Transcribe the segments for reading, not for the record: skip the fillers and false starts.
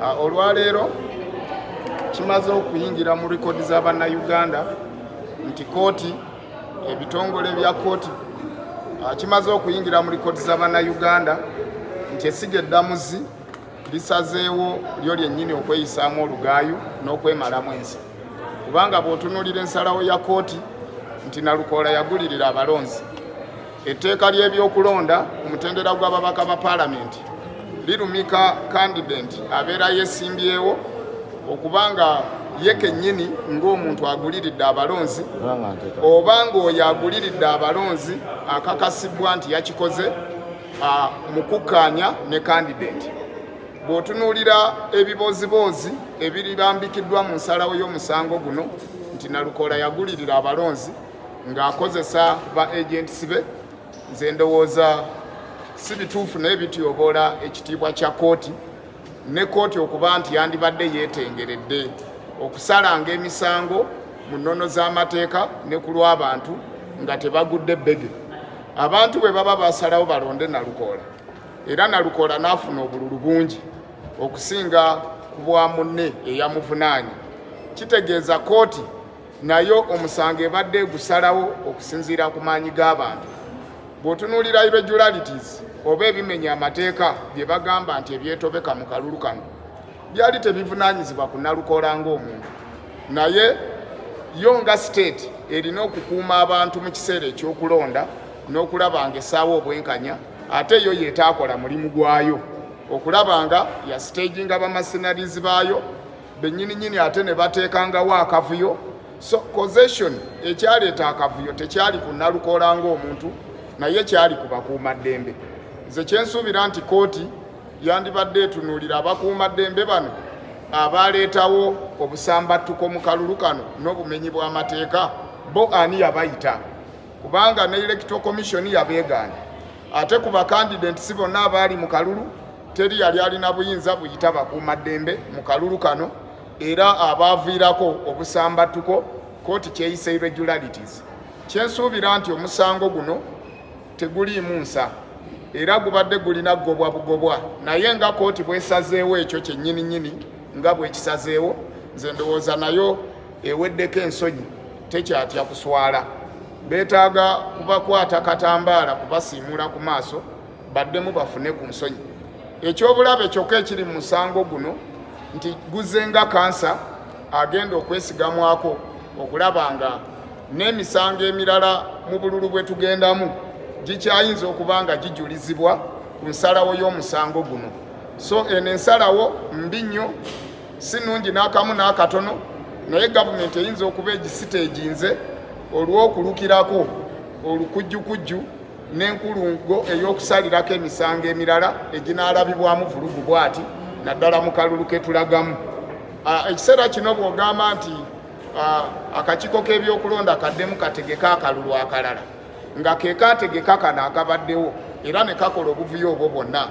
Olwaleero kimaze okuyingira mu rekodi z'Abannayuganda nti kooti ebitongole bya kooti kimaze okuyingira mu rekodi z'Abannayuganda nti essiga eddamuzi lisazeewo lyo lyennyini okweyisaamu olugaayu n'okwemalamu ensi. Kubanga bw'otunuulira ensalawo ya kooti nti Nalukoola yagulirira abalonzi, etteeka ly'ebyokulonda ku mutendera gw'ababaka ba paalamenti lirumika kandidenti abeera yeesimbyewo okubanga ye kennyini ng'omuntu aguliridde abalonzi oba ng'oyo aguliridde abalonzi akakasibwa nti yakikoze mu kukkaanya ne kandidenti. Bw'otunuulira ebiboozibozi ebiribambikiddwa mu nsalawo y'omusango guno nti Nalukoola yagulirira abalonzi ng'akozesa ba agents be, nze ndowooza si bituufu naye bityoboola ekitiibwa kya kooti, ne kooti okuba nti yandibadde yeetengeredde okusalanga emisango mu nnono z'amateeka ne ku lw'abantu nga tebagudde bbege. Abantu bwe baba basalawo balonde Nalukoola, era Nalukoola n'afuna obululu bungi okusinga ku bwa munne eyamuvunaanye, kitegeeza kooti nayo omusango ebadde gusalawo okusinziira ku maanyi g'abantu. Bw'otunuulira irregularities oba ebimenya amateeka bye bagamba nti ebyetobeka mu kalulu kano byali tebivunaanyizibwa ku Nalukoola ng'omuntu, naye yo nga state erina okukuuma abantu mu kiseera ekyokulonda n'okulaba nga essaawa obwenkanya, ate yo yeetaakola mulimu gwayo okulaba nga ya staginga bamasenalizi baayo bennyininyini ate ne bateekangawo akavuyo. So causation ekyaleeta akavuyo tekyali ku Nalukoola ng'omuntu, naye kyali ku bakuumaddembe. Nze kyensuubira nti kooti yandibadde etunuulira abakuumaddembe bano abaleetawo obusambattuko mu kalulu kano n'obumenyi bw'amateeka, bo ani yabayita? Kubanga ne electoral commission yabeegaanye, ate ku bakandidenti si bonna abaali mu kalulu teri yali alina buyinza buyita bakuumaddembe mu kalulu kano, era abaaviirako obusambattuko kooti kyeyisa irregularities. Kyensuubira nti omusango guno teguliimu nsa era gubadde gulina kugobwa bugobwa, naye nga kooti bwesazeewo ekyo kyennyininyini nga bwekisazeewo, nze ndowooza nayo eweddeko ensonyi tekyatya kuswala. Beetaaga kubakwata katambaala kubasiimula ku maaso baddemu bafune ku nsonyi. Ekyobulabe kyokka ekiri mu musango guno nti guzenga kansa agenda okwesigamwako okulaba nga n'emisango emirala mu bululu bwe tugendamu gikyayinza okuba nga gijulizibwa ku nsalawo y'omusango guno. So eno ensalawo mbi nnyo, si nnungi n'akamu n'akatono, naye gavumenti eyinza okuba egisiteeginze olw'okulukirako olukujjukujju n'enkulungo ey'okusalirako emisango emirala eginaalabibwamu vulugu bwati naddala mu kalulu ke tulagamu. Ekiseera kino bw'ogamba nti akakiiko k'ebyokulonda kaddemu kategeka akalulu akalala, nga ke kategeka kano akabaddewo era ne kakola obuvuyo obwo bwonna,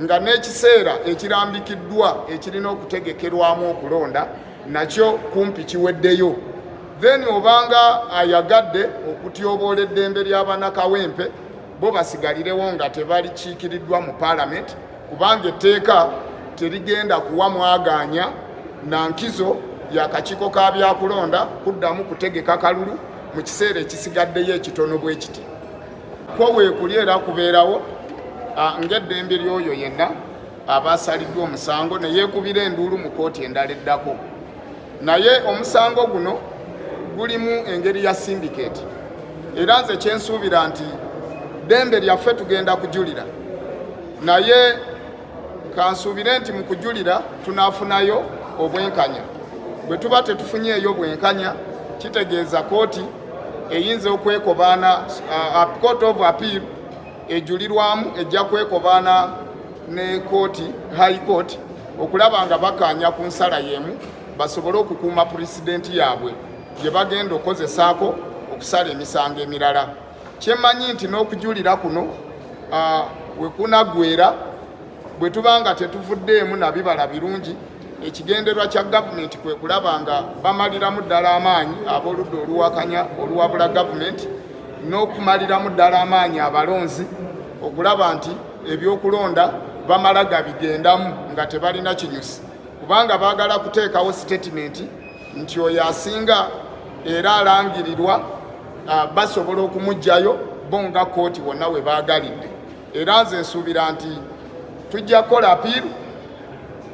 nga n'ekiseera ekirambikiddwa ekirina okutegekerwamu okulonda nakyo kumpi kiweddeyo, then obanga ayagadde okutyoboola eddembe ly'abanakawempe bo basigalirewo nga tebalikiikiriddwa mu paalamenti, kubanga etteeka terigenda kuwa mwagaanya na nkizo y'akakiiko ka byakulonda kuddamu kutegeka kalulu mu kiseera ekisigaddeyo ekitono bwe kiti. Kwo weekuli era kubeerawo ng'eddembe ly'oyo yenna abasaliddwa omusango ne yeekubira enduulu mu kooti endala eddako. Naye omusango guno gulimu engeri ya syndicate, era nze kyensuubira nti ddembe lyaffe tugenda kujulira, naye kansuubire nti mu kujulira tunaafunayo obwenkanya. Bwe tuba tetufunyeeyo bwenkanya kitegeeza kooti eyinza okwekobaana, Court of Appeal ejulirwamu ejja kwekobaana ne kooti High Court okulaba nga bakkaanya ku nsala y'emu basobole okukuuma pulezidenti yaabwe gye bagenda okukozesaako okusala emisango emirala. Kyemmanyi nti n'okujulira kuno we kunaggweera bwe tuba nga tetuvuddeemu na bibala birungi, ekigenderwa kya gavumenti kwe kulaba nga bamaliramu ddala amaanyi ab'oludda oluwakanya oluwabula gavumenti n'okumaliramu ddala amaanyi abalonzi okulaba nti ebyokulonda bamala gabigendamu nga tebalina kinyusi. kubanga baagala kuteekawo statement nti oyo asinga era alangirirwa basobola okumugjayo bo nga kooti wonna we baagalidde. Era nze nsuubira nti tujja kukola apiiru,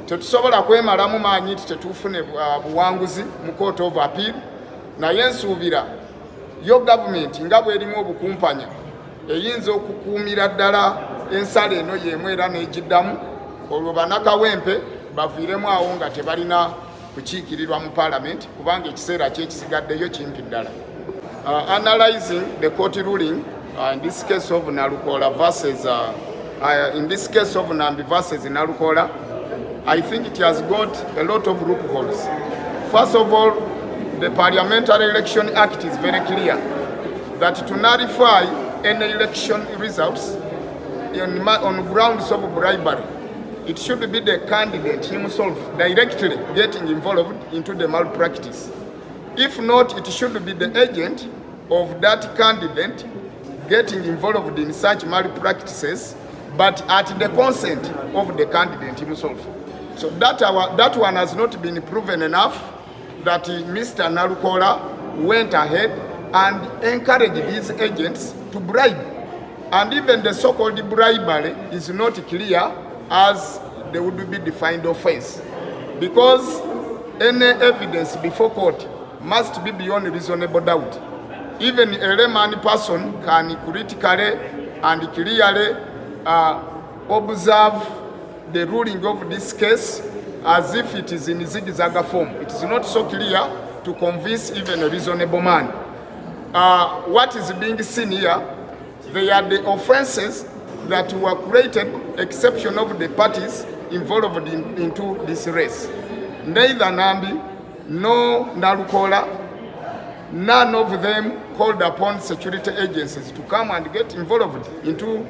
tetusobola kwemalamu maanyi nti tetuufune buwanguzi mu court of appeal, naye nsuubira yo gavumenti nga bw'erimu obukumpanya eyinza okukuumira ddala ensala eno y'emu era n'egiddamu, olwo bannakawempe baviiremu awo nga tebalina kukiikirirwa mu parliament kubanga ekiseera kyekisigaddeyo kimpi ddala. Analyzing the court ruling in this case of Nalukola versus in this case of Nambi versus Nalukola, I think it has got a lot of loopholes. First of all, the Parliamentary Election Act is very clear that to nullify any election results on grounds of bribery, it should be the candidate himself directly getting involved into the malpractice. If not, it should be the agent of that candidate getting involved in such malpractices, but at the consent of the candidate himself. So that one has not been proven enough that Mr. Nalukola went ahead and encouraged these agents to bribe. And even the so-called bribery is not clear as they would be defined offense. Because any evidence before court must be beyond reasonable doubt. Even a layman person can critically and clearly observe the ruling of this case as if it is in zigzag form. It is not so clear to convince even a reasonable man. What is being seen here, they are the offenses that were created, exception of the parties involved into this race. Neither Nambi nor Nalukola, none of them called upon security agencies to come and get involved into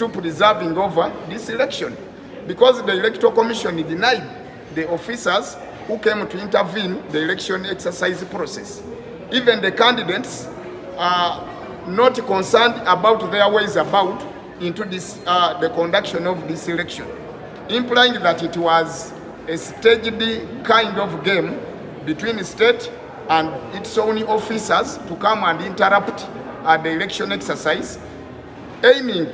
preserving over this election, because the Electoral Commission denied the officers who came to intervene the election exercise process. Even the candidates are not concerned about their ways about into this the conduction of this election, implying that it was a staged kind of game between the state and its own officers to come and interrupt the election exercise, aiming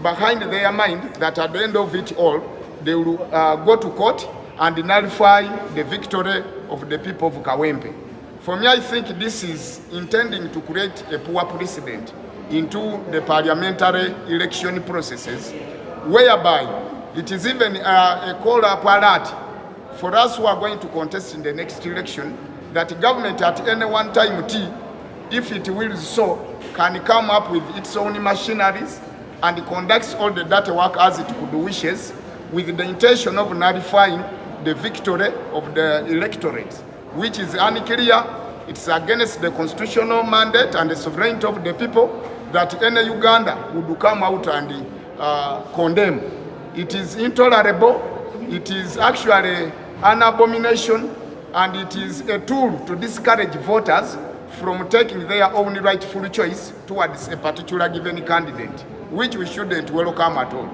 behind their mind that at the end of it all, they will go to court and nullify the victory of the people of Kawempe. For me, I think this is intending to create a poor precedent into the parliamentary election processes, whereby it is even a call up alert for us who are going to contest in the next election, that government at any one time, if it will so, can come up with its own machineries and conducts all the data work as it could wishes, with the intention of nullifying the victory of the electorate, which is unclear. It's against the constitutional mandate and the sovereignty of the people that any Uganda would come out and condemn. It is intolerable, it is actually an abomination, and it is a tool to discourage voters from taking their own rightful choice towards a particular given candidate, which we shouldn't welcome at all.